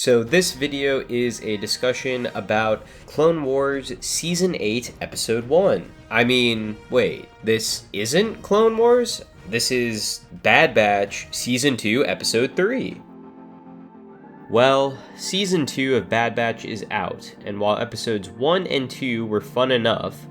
So this video is a discussion about Clone Wars Season 8, Episode 1. I mean, wait, this isn't Clone Wars? This is Bad Batch Season 2, Episode 3. Well, Season 2 of Bad Batch is out, and while Episodes 1 and 2 were fun enough,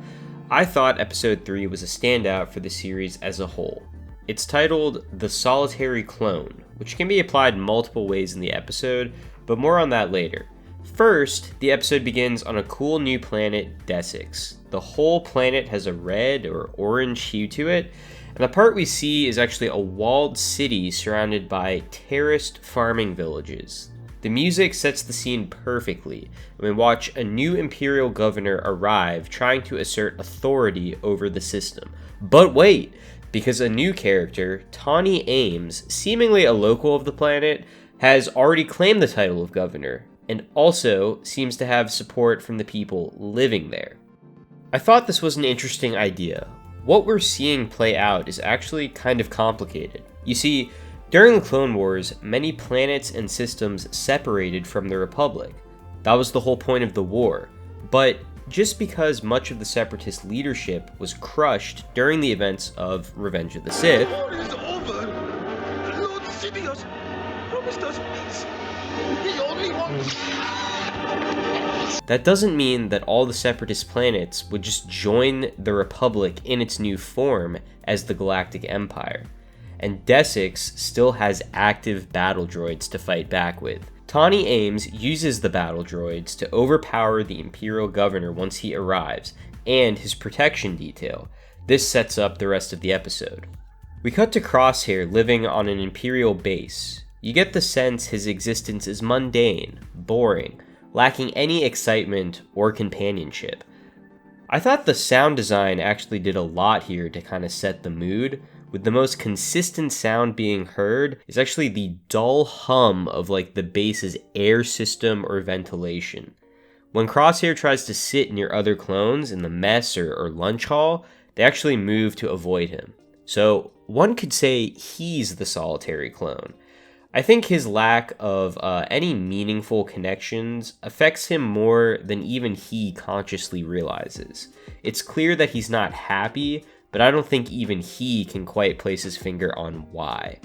I thought Episode 3 was a standout for the series as a whole. It's titled The Solitary Clone, which can be applied multiple ways in the episode, but more on that later. First, the episode begins on a cool new planet, Desix. The whole planet has a red or orange hue to it, and the part we see is actually a walled city surrounded by terraced farming villages. The music sets the scene perfectly, and we watch a new Imperial governor arrive trying to assert authority over the system. But wait, because a new character, Tawny Ames, seemingly a local of the planet, has already claimed the title of governor, and also seems to have support from the people living there. I thought this was an interesting idea. What we're seeing play out is actually kind of complicated. You see, during the Clone Wars, many planets and systems separated from the Republic. That was the whole point of the war. But just because much of the Separatist leadership was crushed during the events of Revenge of the Sith, The war is over. Lord Sidious promised us peace. He only wants... that doesn't mean that all the Separatist planets would just join the Republic in its new form as the Galactic Empire. And Desix still has active battle droids to fight back with. Tawny Ames uses the battle droids to overpower the Imperial governor once he arrives, and his protection detail. This sets up the rest of the episode. We cut to Crosshair living on an Imperial base. You get the sense his existence is mundane, boring, lacking any excitement or companionship. I thought the sound design actually did a lot here to kind of set the mood, with the most consistent sound being heard is actually the dull hum of like the base's air system or ventilation. When Crosshair tries to sit near other clones in the mess or lunch hall, they actually move to avoid him. So one could say he's the solitary clone. I think his lack of any meaningful connections affects him more than even he consciously realizes. It's clear that he's not happy, but I don't think even he can quite place his finger on why.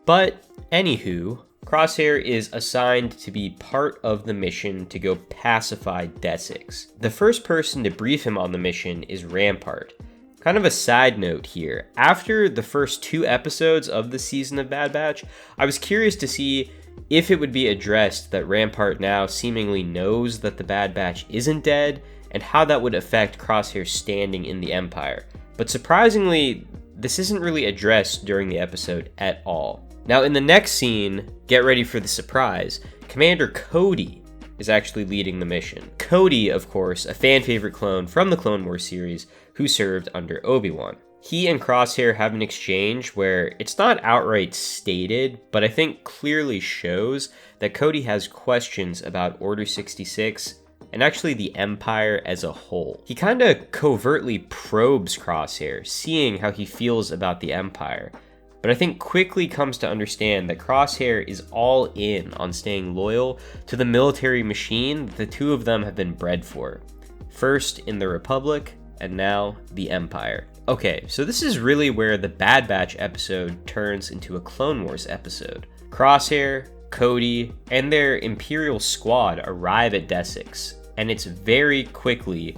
But anywho, Crosshair is assigned to be part of the mission to go pacify Desix. The first person to brief him on the mission is Rampart. Kind of a side note here, after the first 2 episodes of the season of Bad Batch, I was curious to see if it would be addressed that Rampart now seemingly knows that the Bad Batch isn't dead, and how that would affect Crosshair's standing in the Empire. But surprisingly, this isn't really addressed during the episode at all. Now in the next scene, get ready for the surprise, Commander Cody is actually leading the mission. Cody, of course, a fan favorite clone from the Clone Wars series who served under Obi-Wan. He and Crosshair have an exchange where it's not outright stated, but I think clearly shows that Cody has questions about Order 66 and actually the Empire as a whole. He kinda covertly probes Crosshair, seeing how he feels about the Empire, but I think quickly comes to understand that Crosshair is all in on staying loyal to the military machine that the two of them have been bred for. First in the Republic, and now the Empire. Okay, so this is really where the Bad Batch episode turns into a Clone Wars episode. Crosshair, Cody, and their Imperial squad arrive at Desix, and it's very quickly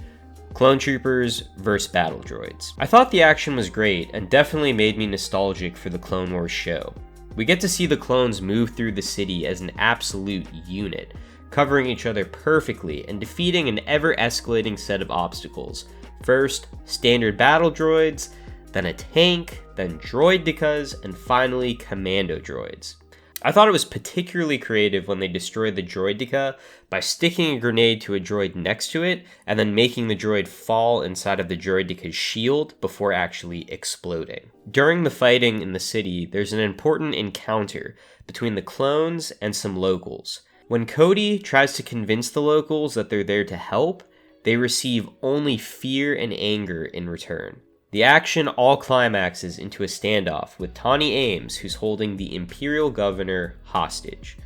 clone troopers versus battle droids. I thought the action was great and definitely made me nostalgic for the Clone Wars show. We get to see the clones move through the city as an absolute unit, covering each other perfectly and defeating an ever-escalating set of obstacles. First, standard battle droids, then a tank, then droidekas, and finally commando droids. I thought it was particularly creative when they destroyed the droideka by sticking a grenade to a droid next to it and then making the droid fall inside of the droideka's shield before actually exploding. During the fighting in the city, there's an important encounter between the clones and some locals. When Cody tries to convince the locals that they're there to help, they receive only fear and anger in return. The action all climaxes into a standoff with Tawny Ames, who's holding the Imperial governor hostage.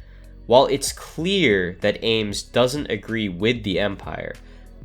While it's clear that Ames doesn't agree with the Empire,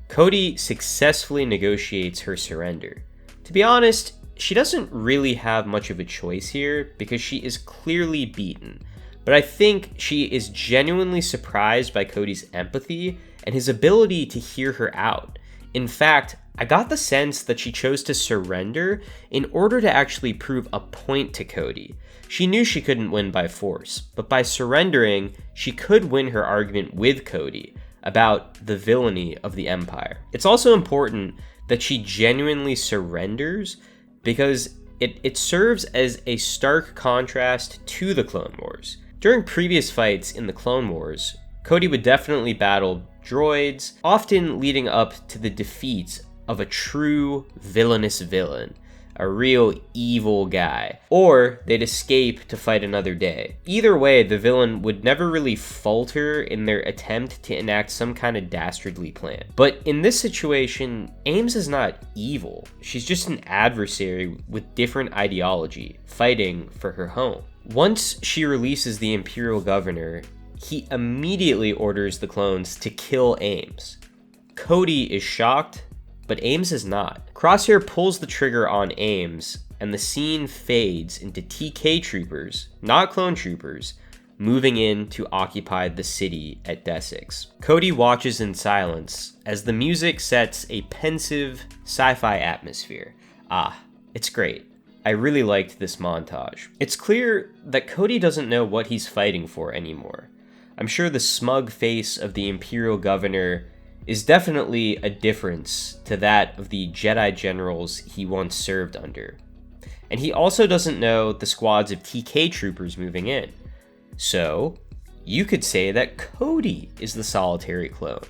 Cody successfully negotiates her surrender. To be honest, she doesn't really have much of a choice here because she is clearly beaten, but I think she is genuinely surprised by Cody's empathy and his ability to hear her out. In fact, I got the sense that she chose to surrender in order to actually prove a point to Cody. She knew she couldn't win by force, but by surrendering, she could win her argument with Cody about the villainy of the Empire. It's also important that she genuinely surrenders because it serves as a stark contrast to the Clone Wars. During previous fights in the Clone Wars, Cody would definitely battle droids, often leading up to the defeat of a true villainous villain, a real evil guy, or they'd escape to fight another day. Either way, the villain would never really falter in their attempt to enact some kind of dastardly plan. But in this situation, Ames is not evil. She's just an adversary with different ideology, fighting for her home. Once she releases the Imperial Governor, he immediately orders the clones to kill Ames. Cody is shocked, but Ames is not. Crosshair pulls the trigger on Ames, and the scene fades into TK troopers, not clone troopers, moving in to occupy the city at Desix. Cody watches in silence as the music sets a pensive sci-fi atmosphere. It's great. I really liked this montage. It's clear that Cody doesn't know what he's fighting for anymore. I'm sure the smug face of the Imperial Governor is definitely a difference to that of the Jedi generals he once served under. And he also doesn't know the squads of TK troopers moving in. So, you could say that Cody is the solitary clone.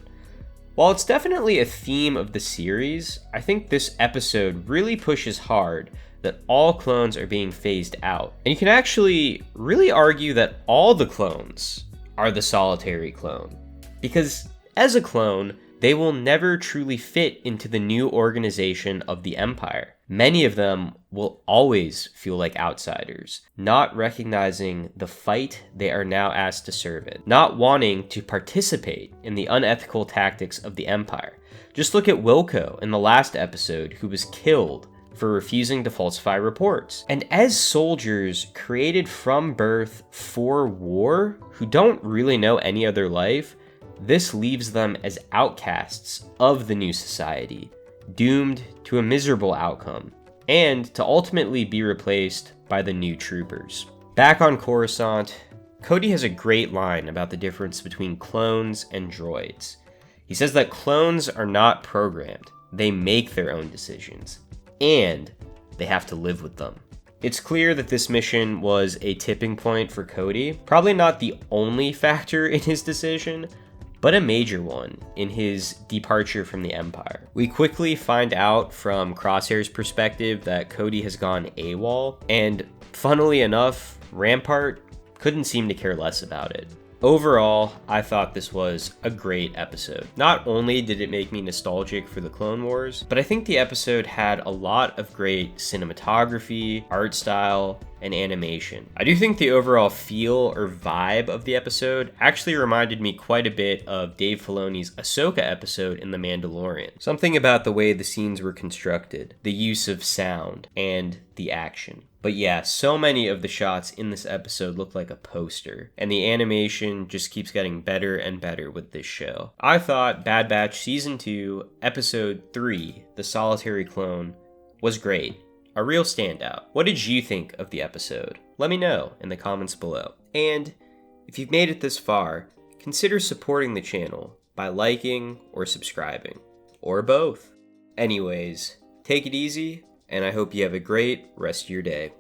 While it's definitely a theme of the series, I think this episode really pushes hard that all clones are being phased out. And you can actually really argue that all the clones are the solitary clone. Because as a clone, they will never truly fit into the new organization of the Empire. Many of them will always feel like outsiders, not recognizing the fight they are now asked to serve in, not wanting to participate in the unethical tactics of the Empire. Just look at Wilco in the last episode, who was killed for refusing to falsify reports. And as soldiers created from birth for war, who don't really know any other life, this leaves them as outcasts of the new society, doomed to a miserable outcome, and to ultimately be replaced by the new troopers. Back on Coruscant, Cody has a great line about the difference between clones and droids. He says that clones are not programmed, they make their own decisions, and they have to live with them. It's clear that this mission was a tipping point for Cody, probably not the only factor in his decision, but a major one in his departure from the Empire. We quickly find out from Crosshair's perspective that Cody has gone AWOL, and funnily enough, Rampart couldn't seem to care less about it. Overall, I thought this was a great episode. Not only did it make me nostalgic for the Clone Wars, but I think the episode had a lot of great cinematography, art style, and animation. I do think the overall feel or vibe of the episode actually reminded me quite a bit of Dave Filoni's Ahsoka episode in The Mandalorian. Something about the way the scenes were constructed, the use of sound, and the action. But yeah, so many of the shots in this episode look like a poster, and the animation just keeps getting better and better with this show. I thought Bad Batch Season 2, Episode 3, The Solitary Clone, was great. A real standout. What did you think of the episode? Let me know in the comments below. And if you've made it this far, consider supporting the channel by liking or subscribing, or both. Anyways, take it easy, and I hope you have a great rest of your day.